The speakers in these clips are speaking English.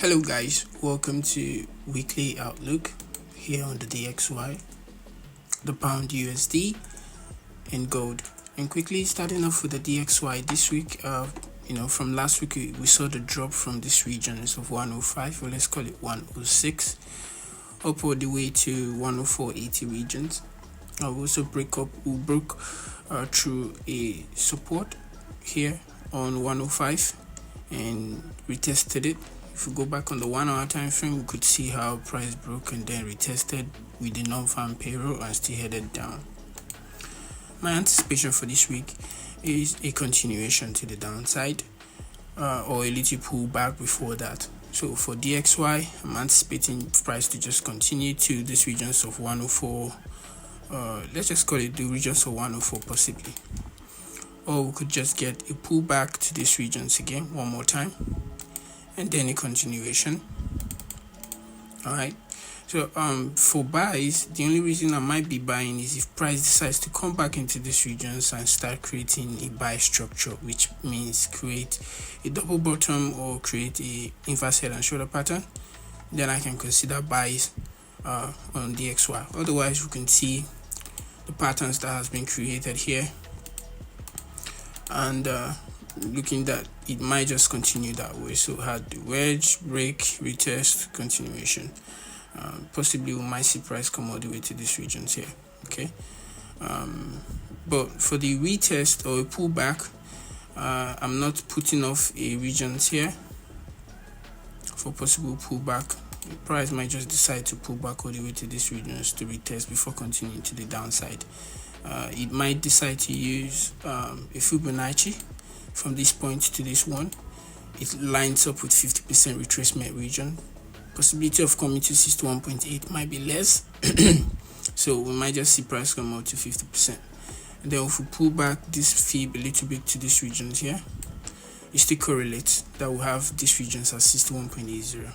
Hello guys, welcome to weekly outlook here on the DXY, the pound USD and gold. And quickly starting off with the DXY this week, from last week we saw the drop from this region of 105, or let's call it 106, up all the way to 104.80 regions. We also broke through a support here on 105 and retested it. If we go back on the 1 hour time frame, we could see how price broke and then retested with the non-farm payroll and still headed down. My anticipation for this week is a continuation to the downside or a little pullback before that. So for DXY, I'm anticipating price to just continue to these regions of 104. Let's just call it the regions of 104 possibly. Or we could just get a pullback to these regions again one more time, and then a continuation. Alright, so for buys, the only reason I might be buying is if price decides to come back into these regions and start creating a buy structure, which means create a double bottom or create a inverse head and shoulder pattern. Then I can consider buys on DXY. Otherwise, we can see the patterns that has been created here, and looking that it might just continue that way. So had the wedge, break, retest, continuation. Possibly we might see price come all the way to these regions here. Okay, but for the retest or a pullback, I'm not putting off a regions here for possible pullback. The price might just decide to pull back all the way to these regions to retest before continuing to the downside. It might decide to use a Fibonacci from this point to this one. It lines up with 50% retracement region. Possibility of coming to 61.8 might be less. So we might just see price come out to 50%. And then if we pull back this fib a little bit to these regions here, it still correlates that we have these regions at 61.80.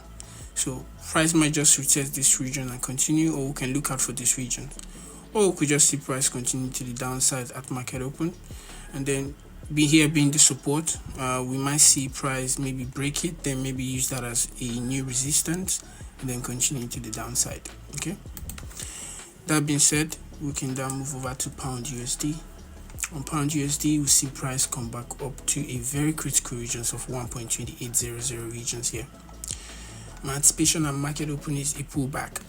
So price might just retest this region and continue, or we can look out for this region. Or we could just see price continue to the downside at market open, and then being the support. We might see price maybe break it, then maybe use that as a new resistance, and then continue to the downside. Okay, that being said, we can then move over to pound USD. On pound USD, we see price come back up to a very critical regions of 1.2800 regions here. My anticipation at market open is a pullback.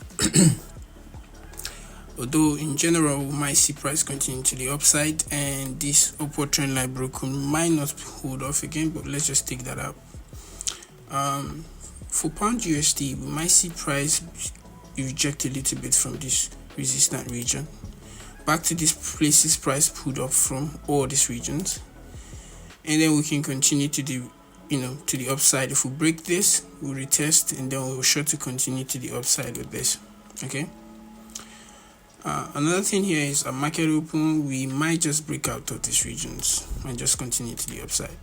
Although in general we might see price continue to the upside, and this upward trend line broken might not hold off again, but let's just take that out. For pound USD, we might see price reject a little bit from this resistant region back to these places price pulled up from, all these regions, and then we can continue to the to the upside. If we break this, we'll retest, and then we'll sure to continue to the upside with this. Okay. Another thing here is at market open, we might just break out of these regions and just continue to the upside.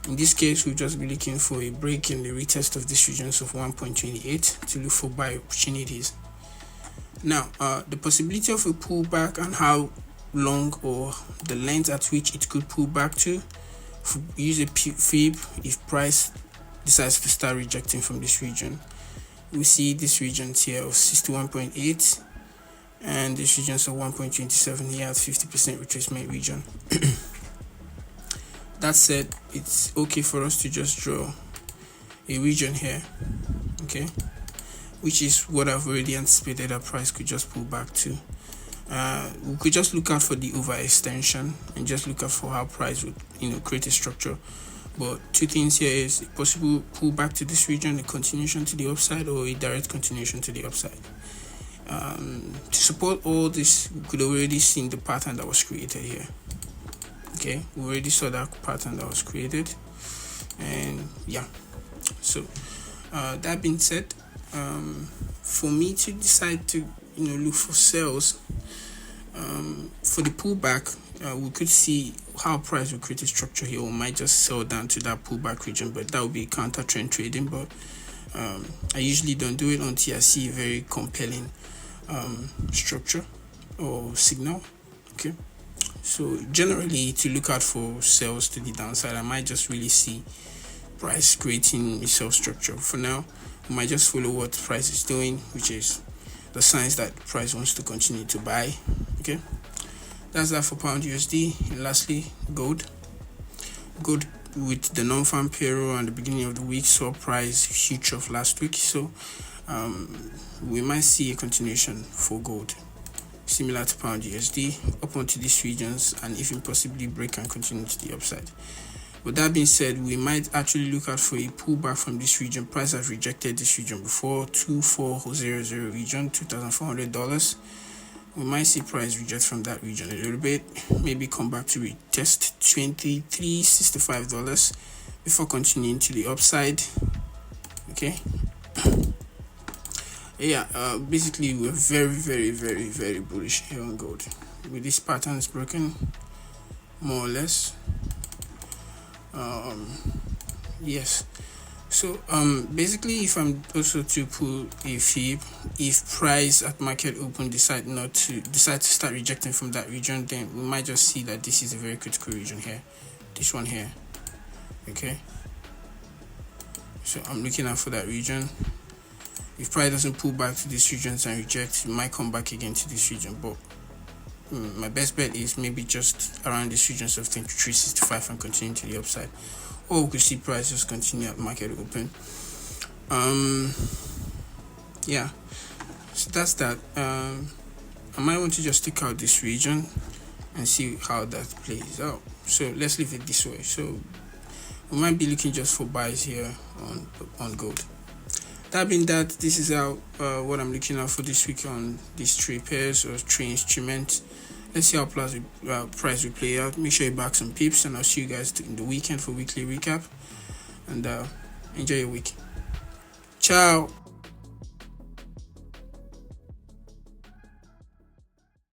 In this case, we'll just be looking for a break in the retest of these regions of 1.28 to look for buy opportunities. Now, the possibility of a pullback and how long or the length at which it could pull back to, if we use a fib, if price decides to start rejecting from this region, we see this regions here of 61.8 and this regions of 1.27 here at 50% retracement region. That said, it's okay for us to just draw a region here, okay, which is what I've already anticipated that price could just pull back to. We could just look out for the overextension and just look out for how price would create a structure. But two things here is a possible pullback to this region, a continuation to the upside, or a direct continuation to the upside. To support all this, we could already see the pattern that was created here. Okay, we already saw that pattern that was created, and yeah. So that being said, for me to decide to look for sales for the pullback, we could see how price will create a structure here. We might just sell down to that pullback region, but that would be counter trend trading. But I usually don't do it until I see a very compelling structure or signal. Okay, so generally to look out for sales to the downside, I might just really see price creating itself structure. For now, we might just follow what price is doing, which is the signs that price wants to continue to buy. Okay, that's that for pound USD. And lastly, gold with the non-farm payroll and the beginning of the week saw price huge of last week, so we might see a continuation for gold similar to pound USD up onto these regions, and even possibly break and continue to the upside. With that being said, we might actually look out for a pullback from this region. Price has rejected this region before, 2400 region, $2,400. We might see price reject from that region a little bit, maybe come back to retest $23.65 before continuing to the upside. Okay. Yeah, basically we're very bullish here on gold with these patterns broken, more or less. Yes, so basically, if I'm also to pull a fib, if price at market open decide to start rejecting from that region, then we might just see that this is a very critical region here, this one here. Okay, so I'm looking out for that region. If price doesn't pull back to these regions and reject, it might come back again to this region, but my best bet is maybe just around this regions of 23.65 and continue to the upside, or we could see price just continue at market open. Yeah, so that's that. I might want to just stick out this region and see how that plays out. So let's leave it this way. So we might be looking just for buys here on gold. That being that, this is how what I'm looking at for this week on these three pairs or three instruments. Let's see how price will play out. Make sure you back some pips, and I'll see you guys in the weekend for weekly recap. And enjoy your week. Ciao.